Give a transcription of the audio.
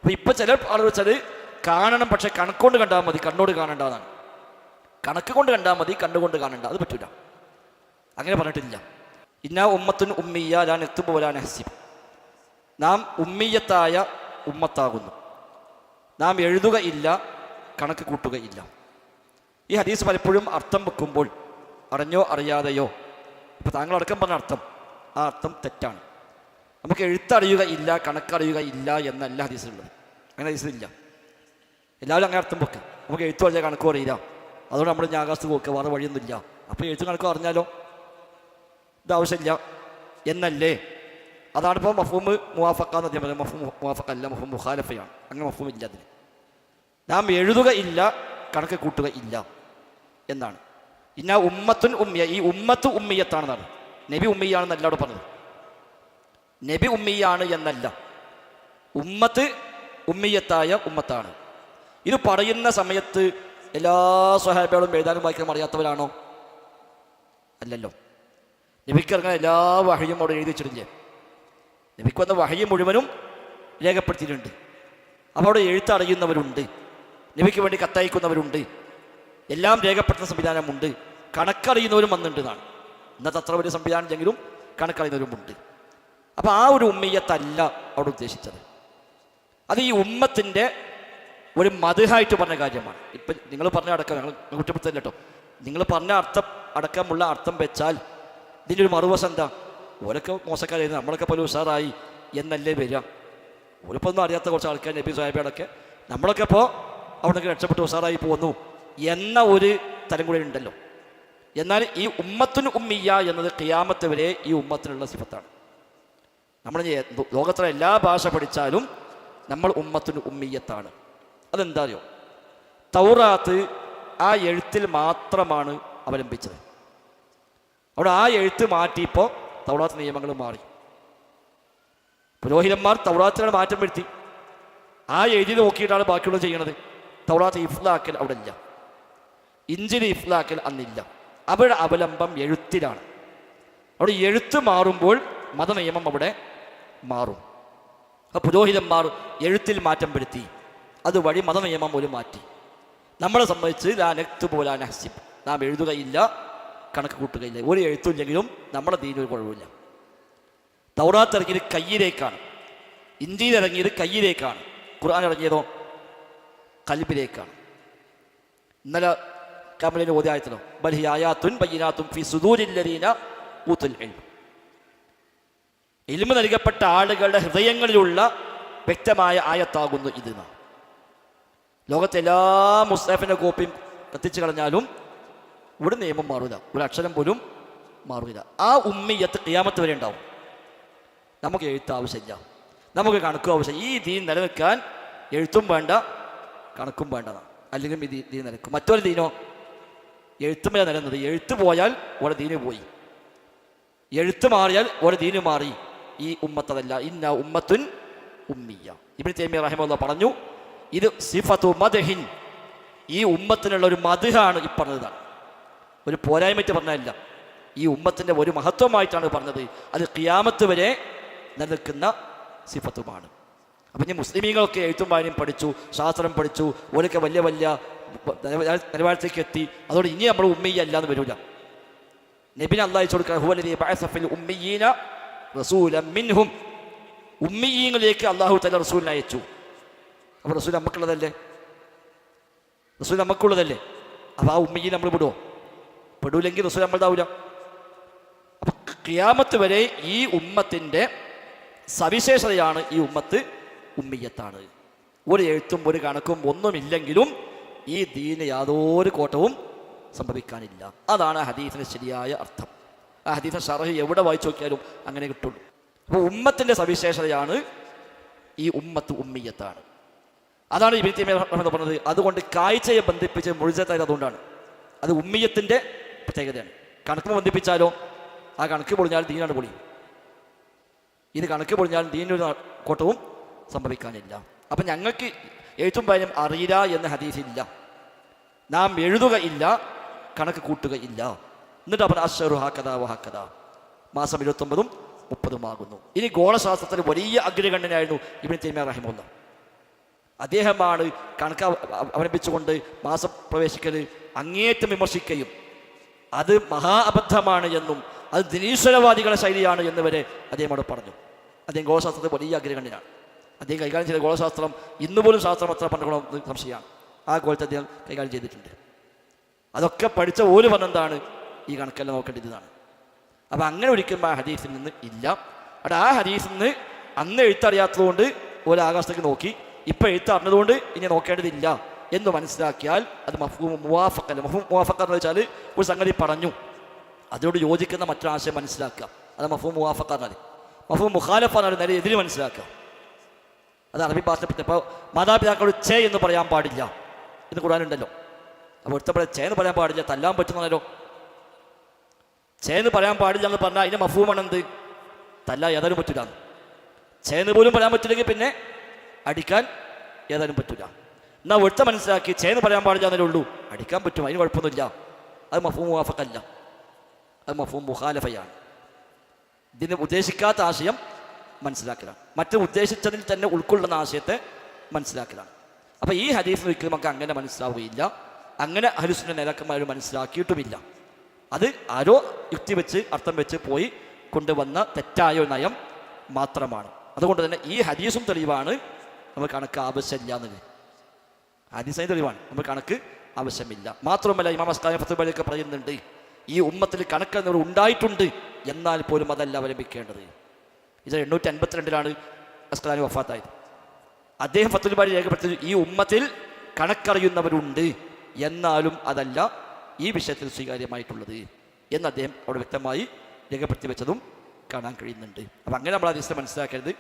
അപ്പോൾ ഇപ്പം ചില ആളുകൾ വെച്ചാൽ കാണണം, പക്ഷെ കണക്കൊണ്ട് കണ്ടാൽ മതി, കണ്ണോട് കാണേണ്ടതാണ്. കണക്ക് കൊണ്ട് കണ്ടാൽ മതി, കണ്ണുകൊണ്ട് കാണണ്ട, അത് പറ്റൂല. അങ്ങനെ പറഞ്ഞിട്ടില്ല. ഇന്നാ ഉമ്മത്തുൻ ഉമ്മിയ ലാ നക്തുബു വലാ നഹ്സിബ്. നാം ഉമ്മിയത്തായ ഉമ്മത്താകുന്നു, നാം എഴുതുകയില്ല, കണക്ക് കൂട്ടുകയില്ല. ഈ ഹദീസ് പലപ്പോഴും അർത്ഥം വെക്കുമ്പോൾ അറിഞ്ഞോ അറിയാതെയോ, ഇപ്പം താങ്കളടക്കം പറഞ്ഞ അർത്ഥം, ആ അർത്ഥം തെറ്റാണ്. നമുക്ക് എഴുത്തറിയുകയില്ല, കണക്കറിയുകയില്ല എന്നല്ല ഹദീസിലുള്ളത്. അങ്ങനെ ഹദീസിലില്ല. എല്ലാവരും അങ്ങനെ അർത്ഥം വെക്കുക. നമുക്ക് എഴുത്തു അറിയാൻ കണക്കും അറിയില്ല, അതുകൊണ്ട് നമ്മൾ ഞാകാസ്ത് നോക്കുക, വേറെ വഴിയൊന്നുമില്ല. അപ്പോൾ എഴുത്ത് കണക്കും അറിഞ്ഞാലോ ഇത് ആവശ്യമില്ല എന്നല്ലേ? അതാണിപ്പോൾ മഫ്ഹൂം മുവാഫഖ എന്ന് പറഞ്ഞാൽ പറയുന്നത്. മഫ്ഹൂം മുവാഫഖ അല്ല, മഫ്ഹൂം മുഖാലഫയാണ്. അങ്ങനെ മഫ്ഹൂം ഇല്ല അതിന്. നാം എഴുതുകയില്ല, കണക്ക് കൂട്ടുകയില്ല എന്നാണ്. ഇന്ന ഉമ്മത്തുൻ ഉമ്മിയ, ഈ ഉമ്മത്ത് ഉമ്മിയത്താണെന്നാണ്. നബി ഉമ്മിയാണെന്നല്ല അവിടെ പറഞ്ഞത്. നബി ഉമ്മിയാണ് എന്നല്ല, ഉമ്മത്ത് ഉമ്മിയത്തായ ഉമ്മത്താണ്. ഇത് പറയുന്ന സമയത്ത് എല്ലാ സ്വഹാബികളും എഴുതാനും വായിക്കാനും അറിയാത്തവരാണോ? അല്ലല്ലോ. നബിക്ക് ഇറങ്ങുന്ന എല്ലാ വഹയും അവിടെ എഴുതി വെച്ചിട്ടില്ലേ? നബിക്ക് വന്ന വഹയി മുഴുവനും രേഖപ്പെടുത്തിയിട്ടുണ്ട്. അപ്പോൾ അവിടെ എഴുത്തറിയുന്നവരുണ്ട്, നബിക്ക് വേണ്ടി കത്തയക്കുന്നവരുണ്ട്, എല്ലാം രേഖപ്പെടുത്തുന്ന സംവിധാനമുണ്ട്. കണക്കറിയുന്നവരും വന്നിട്ടുണ്ട് എന്നാണ്. ഇന്നത്തെ അത്ര വലിയ സംവിധാനം ഇല്ലെങ്കിലും കണക്കറിയുന്നവരുമുണ്ട്. അപ്പോൾ ആ ഒരു ഉമ്മിയത്തല്ല അവിടെ ഉദ്ദേശിച്ചത്. അത് ഈ ഉമ്മത്തിൻ്റെ ഒരു മദ്ഹായിട്ട് പറഞ്ഞ കാര്യമാണ്. ഇപ്പം നിങ്ങൾ പറഞ്ഞ അടക്കം, ഞങ്ങൾ കുറ്റപ്പെടുത്തില്ല കേട്ടോ, നിങ്ങൾ പറഞ്ഞ അർത്ഥം അടക്കമുള്ള അർത്ഥം വെച്ചാൽ ഇതിൻ്റെ ഒരു മറുവശം എന്താ? ഓരൊക്കെ മോശക്കാരായിരുന്നു, നമ്മളൊക്കെ പല ഉഷാറായി എന്നല്ലേ വരിക. ഓരിപ്പോൾ ഒന്നും അറിയാത്ത കുറച്ച് ആൾക്കാർ, നബി സാഹിബിയോടൊക്കെ, നമ്മളൊക്കെ ഇപ്പോൾ അവിടെ നിന്ന് രക്ഷപ്പെട്ട് ഉഷാറായി പോകുന്നു എന്ന ഒരു തലം കൂടെ ഉണ്ടല്ലോ. എന്നാൽ ഈ ഉമ്മത്തുൻ ഉമ്മിയ എന്നത് ഖിയാമത്ത് വരെ ഈ ഉമ്മത്തിനുള്ള സിഫത്താണ്. നമ്മൾ ലോകത്തിലെ എല്ലാ ഭാഷ പഠിച്ചാലും നമ്മൾ ഉമ്മത്തുൻ ഉമ്മിയത്താണ്. അതെന്താ അറിയോ? തൗറാത്ത് ആ എഴുത്തിൽ മാത്രമാണ് അവലംബിച്ചത്. അവിടെ ആ എഴുത്ത് മാറ്റിയപ്പോൾ തൗറാത്ത് നിയമങ്ങൾ മാറി. പുരോഹിതന്മാർ തൗറാത്തിനാണ് മാറ്റം വരുത്തി. ആ എഴുതി നോക്കിയിട്ടാണ് ബാക്കിയുള്ളത് ചെയ്യണത്. തൗറാത്ത് ഇഫ്ലാക്കൽ അവിടെ ഇല്ല, ഇഞ്ചിൽ ഇഫ്ലാക്കൽ അന്നില്ല. അവരുടെ അവലംബം എഴുത്തിലാണ്. അവിടെ എഴുത്ത് മാറുമ്പോൾ മതനിയമം അവിടെ മാറും. അപ്പോൾ പുരോഹിതന്മാർ എഴുത്തിൽ മാറ്റം വരുത്തി, അതുവഴി മതനിയമം ഒരു മാറ്റി. നമ്മളെ സംബന്ധിച്ച് ലാ നക്തുബു വലാ നഹ്സിബ്, നാം എഴുതുകയില്ല, കണക്ക് കൂട്ടുകയില്ല. ഒരു എഴുത്തില്ലെങ്കിലും നമ്മുടെ ദീനിൽ ഒരു കുഴപ്പമില്ല. തൗറാത്ത് ഇറങ്ങിയത് കയ്യിലേക്കാണ്, ഇഞ്ചിയിൽ ഇറങ്ങിയത് കയ്യിലേക്കാണ്, ഖുർആൻ ഇറങ്ങിയതോ കൽബിലേക്കാണ്. ഇന്നലെ കമലിന് ഓതിയായത്തിലോ ബൽ ഹിയ ആയാത്തുൻ ബയ്യിനാത്തുൻ ഫീ സുദൂരിൽ ലദീന ഊതുൽ ഇൽം, ഇൽമ് നൽകപ്പെട്ട ആളുകളുടെ ഹൃദയങ്ങളിലുള്ള വ്യക്തമായ ആയത്താകുന്നു ഇത്. ലോകത്തെ എല്ലാ മുസ്ഹഫിൻ്റെ കോപ്പിയും കത്തിച്ചു കളഞ്ഞാലും ഇവിടെ നിയമം മാറില്ല, ഒരു അക്ഷരം പോലും മാറില്ല. ആ ഉമ്മിയത്ത് ഖിയാമത്ത് വരെ ഉണ്ടാവും. നമുക്ക് എഴുത്ത് ആവശ്യമില്ല, നമുക്ക് കണക്കും ആവശ്യം. ഈ ദീൻ നിലനിൽക്കാൻ എഴുത്തും വേണ്ട, കണക്കും വേണ്ടതാണ്. അല്ലെങ്കിൽ ഈ ദീൻ നിലനിൽക്കും. മറ്റൊരു ദീനോ എഴുത്തുമേ നിലനിന്നത്. എഴുത്ത് പോയാൽ ഒരു ദീന് പോയി, എഴുത്ത് മാറിയാൽ ഒരു ദീന് മാറി. ഈ ഉമ്മത്തതല്ല. ഇന്ന ഉമ്മത്തുൻ ഉമ്മിയ. ഇബ്നു തൈമിയ്യ റഹിമഹുല്ലാഹ് പറഞ്ഞു, ഇത് സിഫത്തു മദ്ഹിൻ, ഈ ഉമ്മത്തിനുള്ള ഒരു മദ്ഹാണ് ഈ പറഞ്ഞതാണ്. ഒരു പോരായ്മറ്റ് പറഞ്ഞല്ല, ഈ ഉമ്മത്തിൻ്റെ ഒരു മഹത്വമായിട്ടാണ് പറഞ്ഞത്. അത് ഖിയാമത്ത് വരെ നിലനിൽക്കുന്ന സിഫത്തുമാണ്. അപ്പം ഇനി മുസ്ലിമീങ്ങളൊക്കെ എഴുത്തും വായനയും പഠിച്ചു, ശാസ്ത്രം പഠിച്ചു, ഓരൊക്കെ വലിയ വലിയ നിലവാരത്തേക്ക് എത്തി. അതുകൊണ്ട് ഇനി നമ്മൾ ഉമ്മിയ അല്ലാന്ന് വരില്ല. നബിനെ അല്ലാഹു അയച്ചു കൊടുക്കുക, ഹുവല്ലദീ ബഅസ ഫിൽ ഉമ്മിയീന റസൂലൻ മിൻഹും, ഉമ്മിയീങ്ങളിലേക്ക് അല്ലാഹു തആല റസൂലിനെ അയച്ചു. അപ്പോൾ റസൂൽ നമുക്കുള്ളതല്ലേ, റസൂൽ നമുക്കുള്ളതല്ലേ. അപ്പോൾ ആ ഉമ്മിയെ നമ്മൾ വിടുമോ? പെടൂല്ലെങ്കിൽ റസൂൽ നമ്മളുണ്ടാവില്ല. അപ്പം ഖിയാമത്ത് വരെ ഈ ഉമ്മത്തിൻ്റെ സവിശേഷതയാണ് ഈ ഉമ്മത്ത് ഉമ്മിയത്താണ്. ഒരു എഴുത്തും ഒരു കണക്കും ഒന്നുമില്ലെങ്കിലും ഈ ദീന് യാതൊരു കോട്ടവും സംഭവിക്കാനില്ല. അതാണ് ഹദീസിൻ്റെ ശരിയായ അർത്ഥം. ആ ഹദീസിൻ്റെ ശറഹ് എവിടെ വായിച്ചു നോക്കിയാലും അങ്ങനെ കിട്ടുള്ളൂ. അപ്പോൾ ഉമ്മത്തിൻ്റെ സവിശേഷതയാണ് ഈ ഉമ്മത്ത് ഉമ്മിയത്താണ്. അതാണ് ഇബ്നു തൈമിയ്യ പറഞ്ഞത്. അതുകൊണ്ട് കാഴ്ചയെ ബന്ധിപ്പിച്ച് മുഴുവത്തായത് അതുകൊണ്ടാണ്. അത് ഉമ്മിയത്തിൻ്റെ പ്രത്യേകതയാണ്. കണക്ക് ബന്ധിപ്പിച്ചാലോ ആ കണക്ക് പൊളിഞ്ഞാൽ ദീനാണ് പൊളി. ഇത് കണക്ക് പൊളിഞ്ഞാൽ ദീനൊരു കോട്ടവും സംഭവിക്കാനില്ല. അപ്പം ഞങ്ങൾക്ക് എഴുത്തും വായനയും അറിയില്ല എന്ന ഹദീസില്ല. നാം എഴുതുകയില്ല, കണക്ക് കൂട്ടുകയില്ല. എന്നിട്ട് അവൻ അശ്ശറു ഹാക്കഥ വഹാക്കഥ, മാസം 29ഉം 30ഉം ആകുന്നു. ഇനി ഗോളശാസ്ത്രത്തിന് വലിയ അഗ്രഗണ്യനായിരുന്നു ഇബ്നു തൈമിയ്യ റഹിമഹുല്ലാഹ്. അദ്ദേഹമാണ് കണക്ക് അവലംബിച്ചുകൊണ്ട് മാസം പ്രവേശിക്കൽ അങ്ങേയറ്റം വിമർശിക്കുകയും അത് മഹാ അബദ്ധമാണ് എന്നും അത് നിരീശ്വരവാദികളുടെ ശൈലിയാണ് എന്ന് വരെ അദ്ദേഹം അവിടെ പറഞ്ഞു. അദ്ദേഹം ഗോളശാസ്ത്രത്തെ വലിയ അഗ്രഗണ്യനാണ്. അദ്ദേഹം കൈകാര്യം ചെയ്ത ഗോളശാസ്ത്രം ഇന്നുപോലും ശാസ്ത്രം അത്ര പണ്ടുകൊള്ളുന്ന സംശയമാണ്. ആ ഗോളത്തെ അദ്ദേഹം കൈകാര്യം ചെയ്തിട്ടുണ്ട്. അതൊക്കെ പഠിച്ച ഓല് പറഞ്ഞെന്താണ് ഈ കണക്കെല്ലാം നോക്കേണ്ടതാണ്. അപ്പം അങ്ങനെ ഒരിക്കലും ആ ഹദീസിൽ നിന്ന് ഇല്ല. അവിടെ ആ ഹദീസിൽ നിന്ന് അന്ന് എഴുത്തറിയാത്തതുകൊണ്ട് ഒരു ആകാശത്തേക്ക് നോക്കി, ഇപ്പം എഴുത്തറിഞ്ഞതുകൊണ്ട് ഇനി നോക്കേണ്ടതില്ല എന്ന് മനസ്സിലാക്കിയാൽ അത് മഫ്ഹൂം മുവാഫഖല്ല. മഫ്ഹൂം മുവാഫഖ എന്ന് വെച്ചാൽ ഒരു സംഗതി പറഞ്ഞു അതിനോട് യോജിക്കുന്ന മറ്റൊരാശയം മനസ്സിലാക്കുക, അത് മഫ്ഹൂം മുവാഫഖ എന്നാൽ. മഫ്ഹൂം മുഖാലഫ എന്നാൽ നേരെ എതിര് മനസ്സിലാക്കുക. അത് അറബി ഭാഷ പറ്റി. ഇപ്പോൾ മാതാപിതാക്കളോട് ചേ എന്ന് പറയാൻ പാടില്ല എന്ന് ഖുർആനിലുണ്ടല്ലോ. അപ്പോൾ ഒരുത്തപ്പഴേ ചേ എന്ന് പറയാൻ പാടില്ല, തല്ലാൻ പറ്റുന്നല്ലോ. ചേ എന്ന് പറയാൻ പാടില്ല എന്ന് പറഞ്ഞാൽ അതിൻ്റെ മഫ്ഹൂമാണ് എന്ത്? തല്ലാൻ ഏതായാലും പറ്റില്ല. ചേ എന്ന് പോലും പറയാൻ പറ്റില്ലെങ്കിൽ പിന്നെ അടിക്കാൻ ഏതായാലും പറ്റില്ല. എന്നാൽ ഒരുത്ത മനസ്സിലാക്കി ചേ എന്ന് പറയാൻ പാടില്ല എന്നല്ലേ ഉള്ളൂ, അടിക്കാൻ പറ്റും, അതിന് കുഴപ്പമൊന്നുമില്ല. അത് മഫ്ഹൂം മുവാഫഖല്ല, അത് മഫ്ഹൂം മുഖാലഫയാണ്. ഇതിന് ഉദ്ദേശിക്കാത്ത ആശയം മനസ്സിലാക്കലാണ്, മറ്റു ഉദ്ദേശിച്ചതിൽ തന്നെ ഉൾക്കൊള്ളുന്ന ആശയത്തെ മനസ്സിലാക്കലാണ്. അപ്പോൾ ഈ ഹദീസ് ഒരിക്കലും നമുക്ക് അങ്ങനെ മനസ്സിലാവുകയില്ല. അങ്ങനെ അഹ്ലുസുന്ന നേതാക്കന്മാർ മനസ്സിലാക്കിയിട്ടുമില്ല. അത് ആരോ യുക്തി വെച്ച് അർത്ഥം വെച്ച് പോയി കൊണ്ടുവന്ന തെറ്റായ ഒരു നയം മാത്രമാണ്. അതുകൊണ്ട് തന്നെ ഈ ഹദീസും തെളിവാണ് നമ്മൾ കണക്ക് ആവശ്യമില്ല എന്നത്. ഹദീസായി തെളിവാണ്, നമ്മൾ കണക്ക് ആവശ്യമില്ല. മാത്രമല്ല ഇമാം അസ്ഖലാനി ഫത്ഹുൽ ബാരിയൊക്കെ പറയുന്നുണ്ട്, ഈ ഉമ്മത്തിൽ കണക്ക് എന്നവർ ഉണ്ടായിട്ടുണ്ട്, എന്നാൽ പോലും അതല്ല അവലംബിക്കേണ്ടത്. ഇത് 852 അസ്ഖലാനി വഫാത്തായത്. അദ്ദേഹം ഫത്ഹുൽ ബാരി രേഖപ്പെടുത്തി ഈ ഉമ്മത്തിൽ കണക്കറിയുന്നവരുണ്ട്, എന്നാലും അതല്ല ഈ വിഷയത്തിൽ സ്വീകാര്യമായിട്ടുള്ളത് എന്ന് അദ്ദേഹം അവിടെ വ്യക്തമായി രേഖപ്പെടുത്തി വെച്ചതും കാണാൻ കഴിയുന്നുണ്ട്. അപ്പം അങ്ങനെ നമ്മൾ ഹദീസിനെ മനസ്സിലാക്കരുത്.